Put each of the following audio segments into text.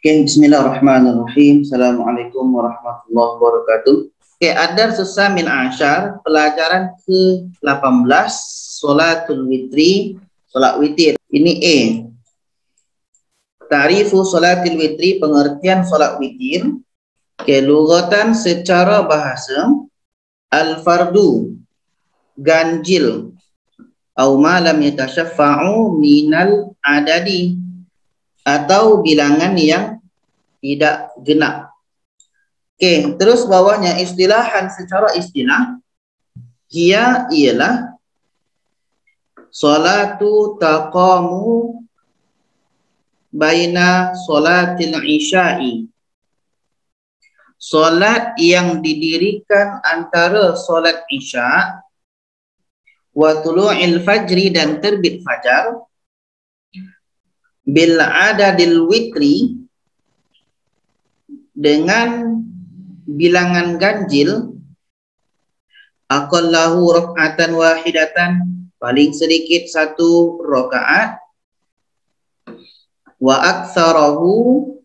Okay, bismillahirrahmanirrahim. Assalamualaikum warahmatullahi wabarakatuh. Okay, Adar Susah min Ashar, pelajaran ke-18, Salatul Witri, Salat Witir. Ini A. Ta'rifu Salatul Witri, pengertian Salat Witir. Okay, lughatan secara bahasa, al-fardu, ganjil, au ma lam yatashaffa'u minal adadi, atau bilangan yang tidak genap. Okey, terus bawahnya istilahan secara istilah, ia ialah salatu taqamu baina salatil isya'i. Solat yang didirikan antara solat isya' wa tulu'il fajri dan terbit fajar bil adadil witri dengan bilangan ganjil, aqallahu rak'atan wahidatan, paling sedikit satu rakaat, wa aktsarahu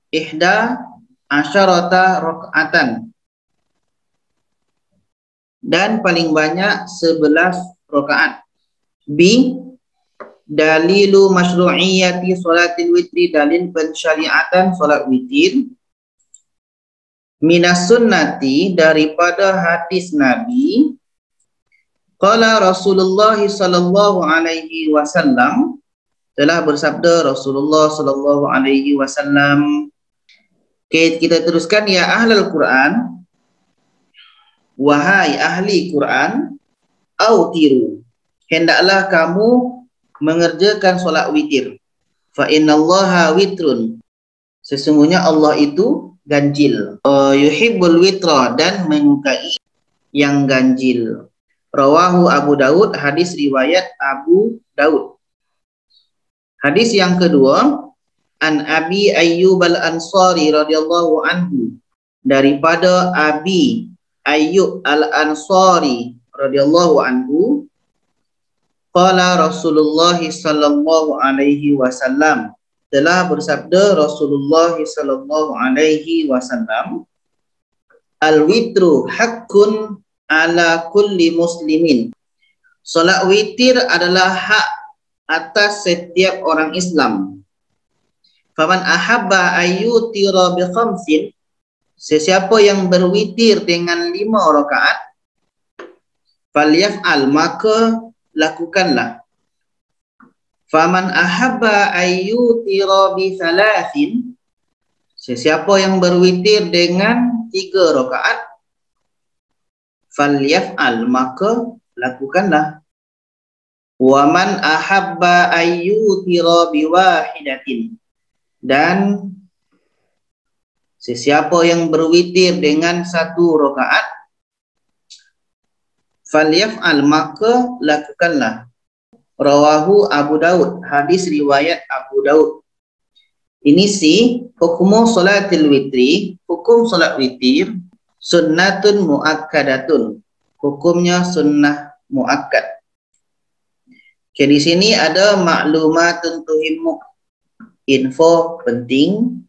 ihda asyarata rak'atan, dan paling banyak 11 rakaat. B. Dalilu masyru'iyyati salatil witri, dalil pensyariatan salat witir. Minas sunnati, daripada hadis Nabi. Qala Rasulullah sallallahu alaihi wasallam, telah bersabda Rasulullah sallallahu alaihi wasallam. Okay, kita teruskan. Ya ahlul Quran, wahai ahli Quran, autiru, hendaklah kamu mengerjakan solat witir. Fa innallaha witrun, sesungguhnya Allah itu ganjil. Yuhibbul witra, dan menyukai yang ganjil. Rawahu Abu Daud, hadis riwayat Abu Daud. Hadis yang kedua, an Abi Ayyub al-Ansari radhiyallahu anhu, daripada Abi Ayyub al-Ansari radhiyallahu anhu, qala Rasulullah sallallahu alaihi wasallam, telah bersabda Rasulullah sallallahu alaihi wasallam, al-witru haqqun ala kulli muslimin. Salat witir adalah hak atas setiap orang Islam. Faman ahabba ayyutira bi khamsin, sesiapa yang berwitir dengan 5 rakaat, falyaf'al, maka lakukanlah. Faman ahabba ayyutira bi thalathin, sesiapa yang berwitir dengan 3 rakaat, falyaf'al, maka lakukanlah. Wa man ahabba ayyutira bi wahidatin, dan sesiapa yang berwitir dengan 1 rakaat, falyaf'al, maka lakukanlah. Rawahu Abu Daud, hadis riwayat Abu Daud. Ini hukumu salatil witri, hukum salat witir, sunnatun muakkadatun, hukumnya sunnah muakkad. Okay, di sini ada maklumatun tuhimmu, info penting,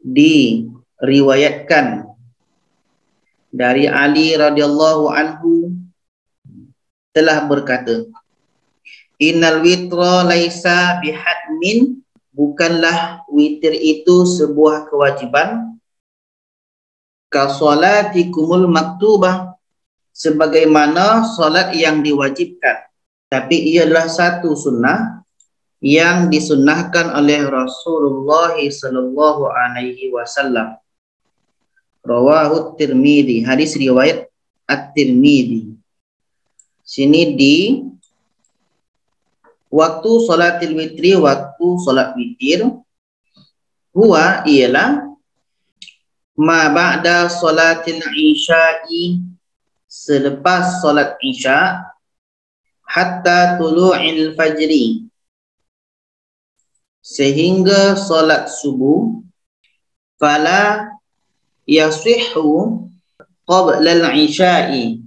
diriwayatkan dari Ali radhiyallahu anhu, telah berkata, innal witra laisa bihadmin, bukanlah witir itu sebuah kewajiban, ka salatikumul maktubah, sebagaimana salat yang diwajibkan, tapi ialah satu sunnah yang disunnahkan oleh Rasulullah sallallahu alaihi wasallam. Rawahu Tirmidzi, hadis riwayat At-Tirmidzi. Sini di waktu salatil witri, waktu salat witir, huwa ialah ma ba'da salatil isya'i, selepas salat isya', hatta tulu'il fajri, sehingga salat subuh, fala yasihhu qabla al-isya'i,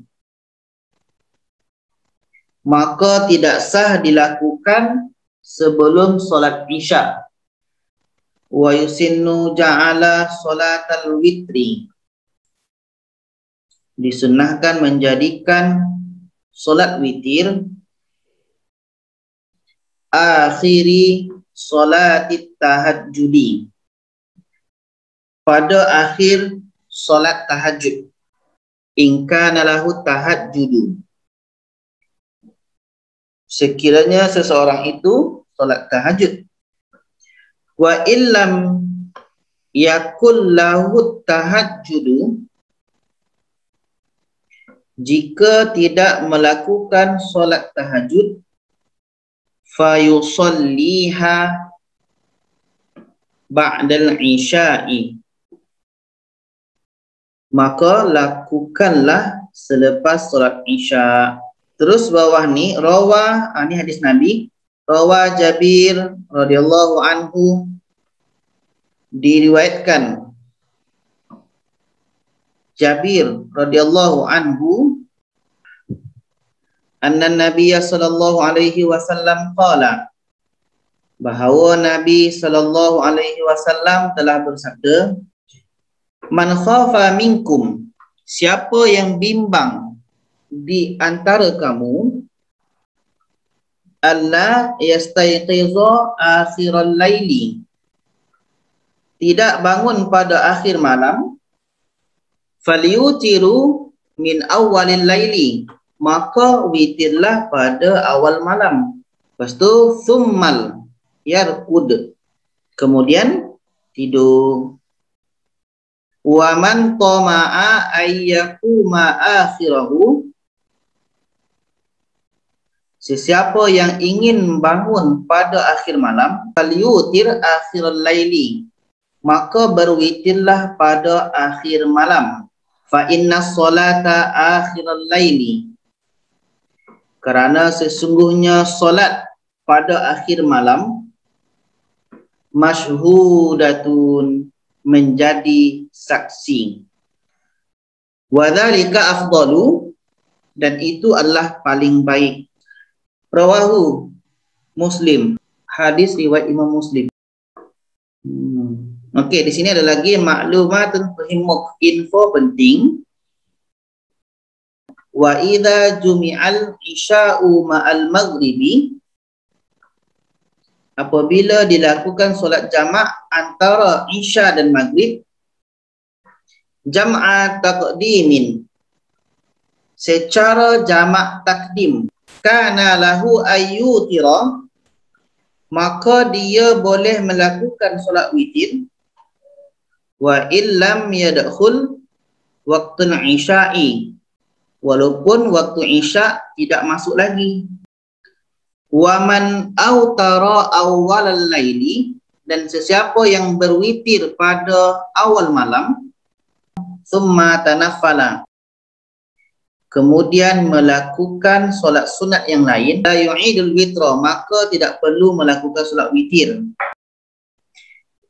maka tidak sah dilakukan sebelum solat isya. Wa yusinnu ja'ala salatal witri, disunnahkan menjadikan solat witir akhiri solatit tahajjudi, pada akhir solat tahajud. In kana lahu tahajjudu, sekiranya seseorang itu solat tahajud. Wa illam yakul lahu tahajjudu, jika tidak melakukan solat tahajud, fayusalliha ba'dal isya'i, maka lakukanlah selepas solat isya. Terus bawah ni rawa, ni hadis Nabi, rawa Jabir radhiyallahu anhu, diriwayatkan Jabir radhiyallahu anhu, anna Nabiya sallallahu alaihi wasallam qala, bahawa Nabi sallallahu alaihi wasallam telah bersabda, man khafa minkum, siapa yang bimbang di antara kamu, alla yastayqiza akhiral laili, tidak bangun pada akhir malam, falyutiru min awwalil laili, maka witirlah pada awal malam. Lepas tu thummal yarqud, kemudian tidur. Wa man tama'a ayyakuma akhirahu, sesiapa yang ingin bangun pada akhir malam, falyutir akhiral laili, maka berwitirlah pada akhir malam. Fa inna solata akhiral laili, kerana sesungguhnya solat pada akhir malam, masyhudatun, menjadi saksi. Wa dzalika afdalu, dan itu adalah paling baik. Rawahu Muslim, hadis riwayat Imam Muslim. Okey, di sini ada lagi maklumat muhimmah, info penting. Wa idza jumi'al isya'u ma'al maghribi, apabila dilakukan solat jamak antara isya dan maghrib, jam'a taqdimin, secara jamak takdim, kana lahu ayyutira, maka dia boleh melakukan solat witir, wa illam yadkhul waqtul isya'i, walaupun waktu isya tidak masuk lagi. Wa man autara awwalal laili, dan sesiapa yang berwitir pada awal malam, summa tanaffala, kemudian melakukan solat sunat yang lain, la yu'idul witra, maka tidak perlu melakukan solat witir.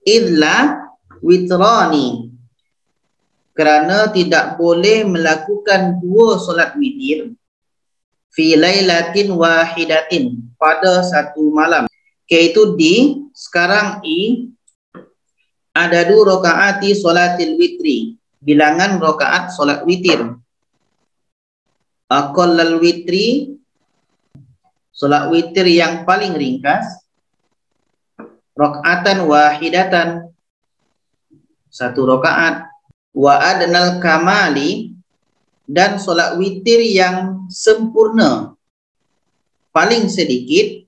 Illa witrani, kerana tidak boleh melakukan dua solat witir, fi lailatin wahidatin, pada satu malam. Iaitu di sekarang ada 2 rakaati solatil witri, bilangan rakaat solat witir. Aqallal witri, solat witir yang paling ringkas, rakaatan wahidatan, 1 rakaat. Wa adnal kamali, dan solat witir yang sempurna, paling sedikit,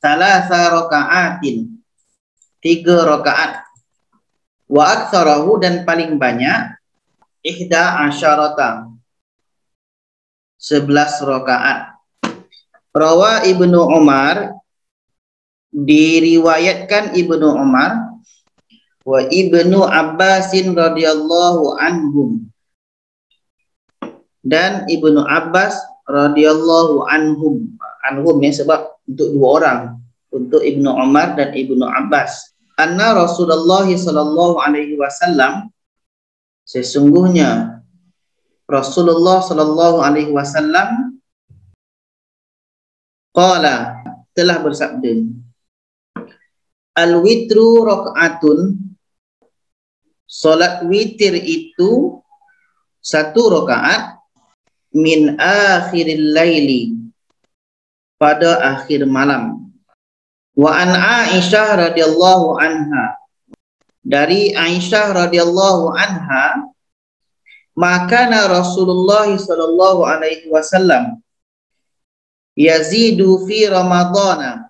salasa raka'atin, 3 rakaat. Wa aktsarahu, dan paling banyak, 11 rakaat. Rawa Ibnu Umar, diriwayatkan Ibnu Umar, wa Ibnu Abbasin radhiyallahu anhum, dan Ibnu Abbas radhiyallahu anhum. Anhum ya, sebab untuk 2 orang, untuk Ibnu Umar dan Ibnu Abbas. Anna Rasulullah sallallahu alaihi wasallam, sesungguhnya Rasulullah sallallahu alaihi wasallam, qala, telah bersabda, Al-witru rakaatun, solat witir itu satu rakaat, min akhiril laili, pada akhir malam. Wa an Aisyah radhiyallahu anha, dari Aisyah radhiyallahu anha, maka Rasulullah sallallahu alaihi wasallam yazidu fi Ramadhan,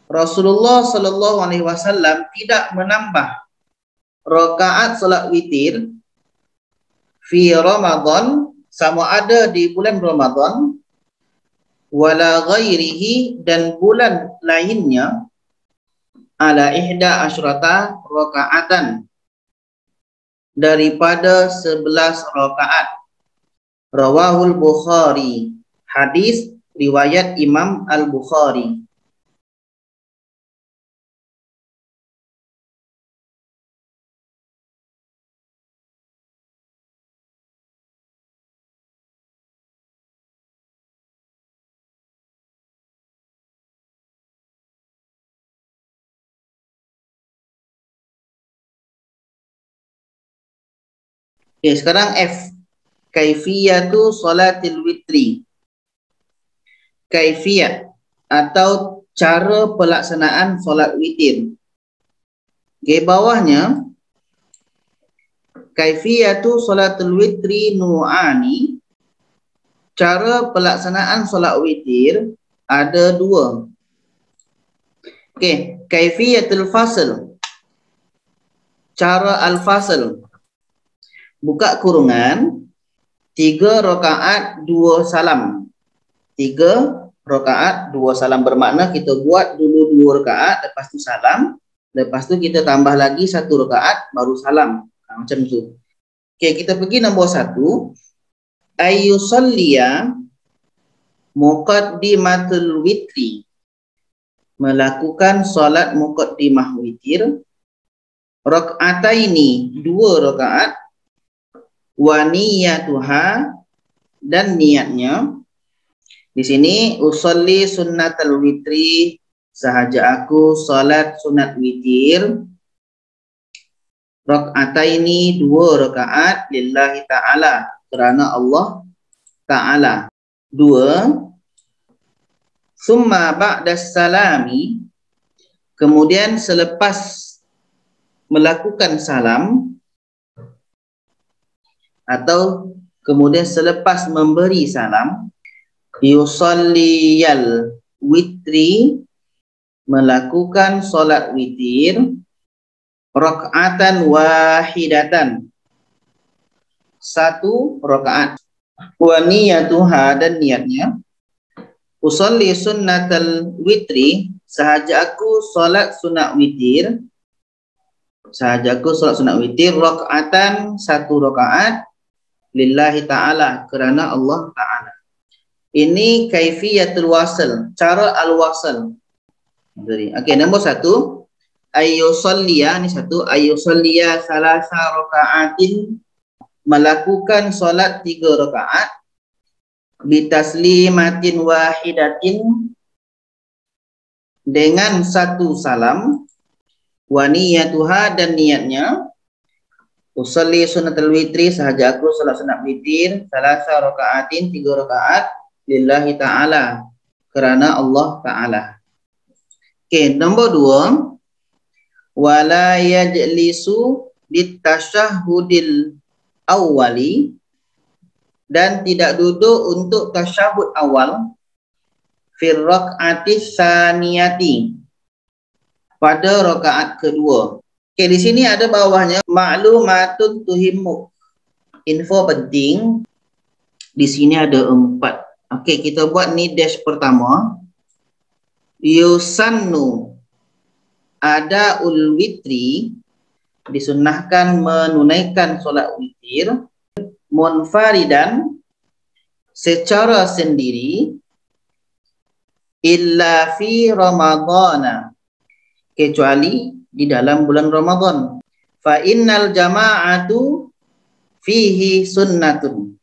Rasulullah sallallahu alaihi wasallam tidak menambah rakaat salat witir fi Ramadhan, sama ada di bulan Ramadan, wala ghairihi, dan bulan lainnya, ala ihda asyrata rakaatan, daripada 11 rakaat. Rawahul Bukhari, hadis riwayat Imam Al-Bukhari. Okay, sekarang F, kaifiyatu salatil witri. Kaifiyat atau cara pelaksanaan solat witir. Okay, bawahnya, kaifiyatu salatul witri nu'ani, cara pelaksanaan solat witir ada dua. Okay, kaifiyatul fasl, cara al-fasl, buka kurungan, 3 rakaat 2 salam. 3 rakaat 2 salam, bermakna kita buat dulu 2 rakaat, lepas tu salam, lepas tu kita tambah lagi 1 rakaat baru salam. Macam tu. Okey, kita pergi nombor 1. Ayyusalliya muqaddimatul witri, melakukan solat muqaddimah witir, rak'ataini, 2 rakaat, wa niyatuha, dan niatnya. Di sini usolli sunnatal witri, sahaja aku salat sunat witir, rak'ataini, 2 rakaat, lillahi ta'ala, kerana Allah Ta'ala. 2. Summa ba'das salami, kemudian selepas melakukan salam, atau kemudian selepas memberi salam, yusalliyal witri, melakukan solat witir, rak'atan wahidatan, 1 rakaat, wa niyatuha, dan niatnya, usolli sunnatal witri, sahaja aku solat sunat witir, sahaja aku solat sunat witir, rak'atan, 1 rakaat, lillahi ta'ala, kerana Allah Ta'ala. Ini kaifiyatul wasl, cara al-wasl. Okey, nombor 1, ayyusalliya, ini 1, ayyusalliya salasa raka'atin, melakukan solat 3 rakaat, bitaslimatin wahidatin, dengan 1 salam, wa niyatuha, dan niatnya, usolli sunnatul witri, sahaja aku salat sunat witir, salasa raka'atin, 3 rakaat, lillahi ta'ala, kerana Allah Ta'ala. Okey, nombor 2, wala yajlisu litasyahhudil awwali, dan tidak duduk untuk tasyahud awal, fir rak'atis saniyati, pada rakaat kedua. Okey, di sini ada bawahnya maklumatun tuhimmu, info penting. Di sini ada 4. Okey, kita buat ni dash pertama. Yusannu adaul witri, disunnahkan menunaikan solat witir, munfaridan, secara sendiri, illa fi Ramadhana, kecuali di dalam bulan Ramadan. Fa innal jama'atu fihi sunnatun,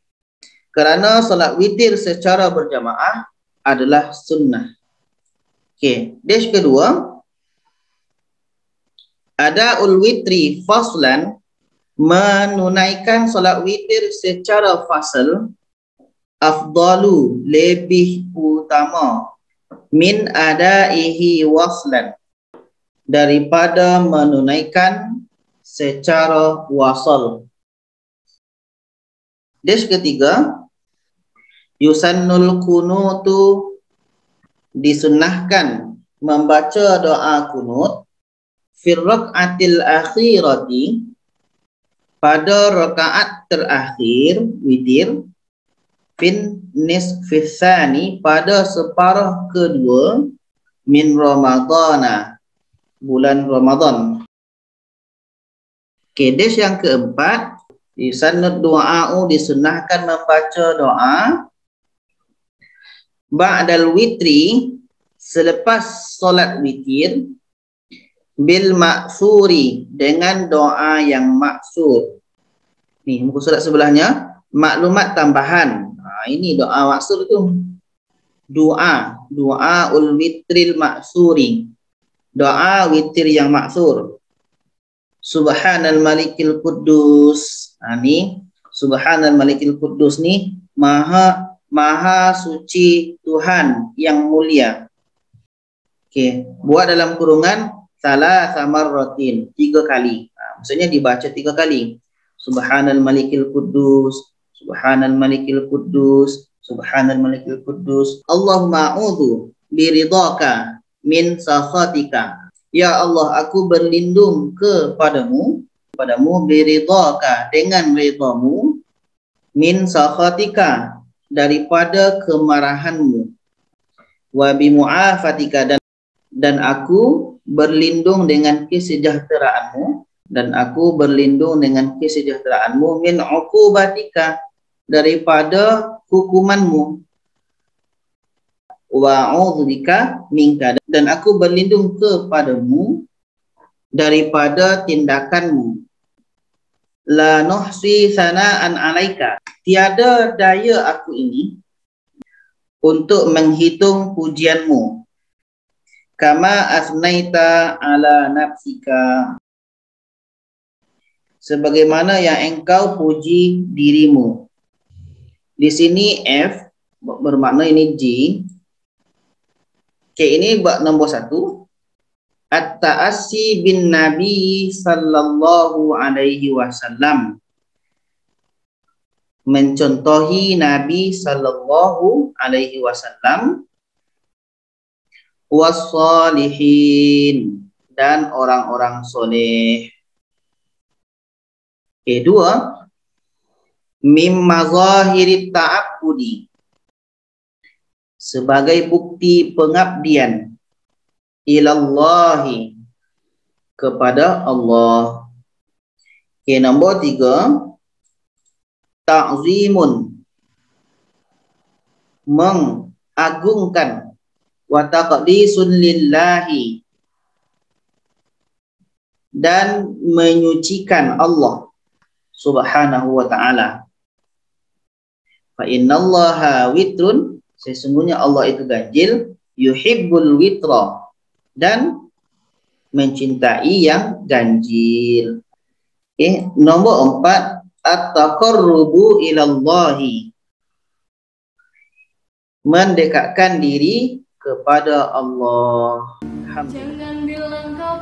kerana solat witir secara berjamaah adalah sunnah. Okey, dash kedua, Adaul witri faslan, menunaikan solat witir secara fasal, afdalu, lebih utama, min adaihi waslan, daripada menunaikan secara wasal. Des ketiga, yusannul kunutu, disunnahkan membaca doa kunut, fir rakaatil akhirati, pada rakaat terakhir witir, fin nisfis tsani, pada separuh kedua, min ramadhana, bulan Ramadan. Kedes yang keempat, yusannad du'a'u, disunnahkan membaca doa ba'dal witri, selepas solat witir, bil maksuri, dengan doa yang maksur. Ni muka surat sebelahnya, maklumat tambahan. Ini doa maksur tu. Doa ul witril maksuri, doa witir yang maksur. Subhanal malikil quddus. Ni subhanal malikil quddus ni maha suci Tuhan yang mulia. Okey, buat dalam kurungan salah samar rotin, 3 kali. Maksudnya dibaca 3 kali. Subhanal malikil quddus, subhanal malikil quddus, subhanal malikil quddus. Allahumma a'udzu biridhaka min sakhatika. Ya Allah, aku berlindung kepadamu biridhaka, dengan ridhamu, min sakhatika, daripada kemarahanmu, wa bimu'afatika, dan aku berlindung dengan kesejahteraanmu, min uqubatika, daripada hukumanmu, wa a'udzubika minka, dan aku berlindung kepadamu daripada tindakanmu. La nuhsi sana'an alaika, tiada daya aku ini untuk menghitung pujianmu, kama asnaita ala nafsika, sebagaimana yang engkau puji dirimu. Di sini F bermakna ini G. Okay, ini bab nombor 1. At-ta'assi bin Nabi sallallahu alaihi wasallam, mencontohi Nabi sallallahu alaihi wasallam, was-salihin, dan orang-orang soleh. Okay, 2, mim mazahirit ta'abbudi, sebagai bukti pengabdian, ilallahi, kepada Allah. Okay, nombor 3, ta'zimun, mengagungkan, wa taqdisun lillahi, dan menyucikan Allah subhanahu wa ta'ala. Fa innallaha witrun, sesungguhnya Allah itu ganjil, yuhibbul witra, dan mencintai yang ganjil. Okay. Nombor 4, at-taqarrubu ilallahi, mendekatkan diri kepada Allah. Alhamdulillah. Jangan bilang kau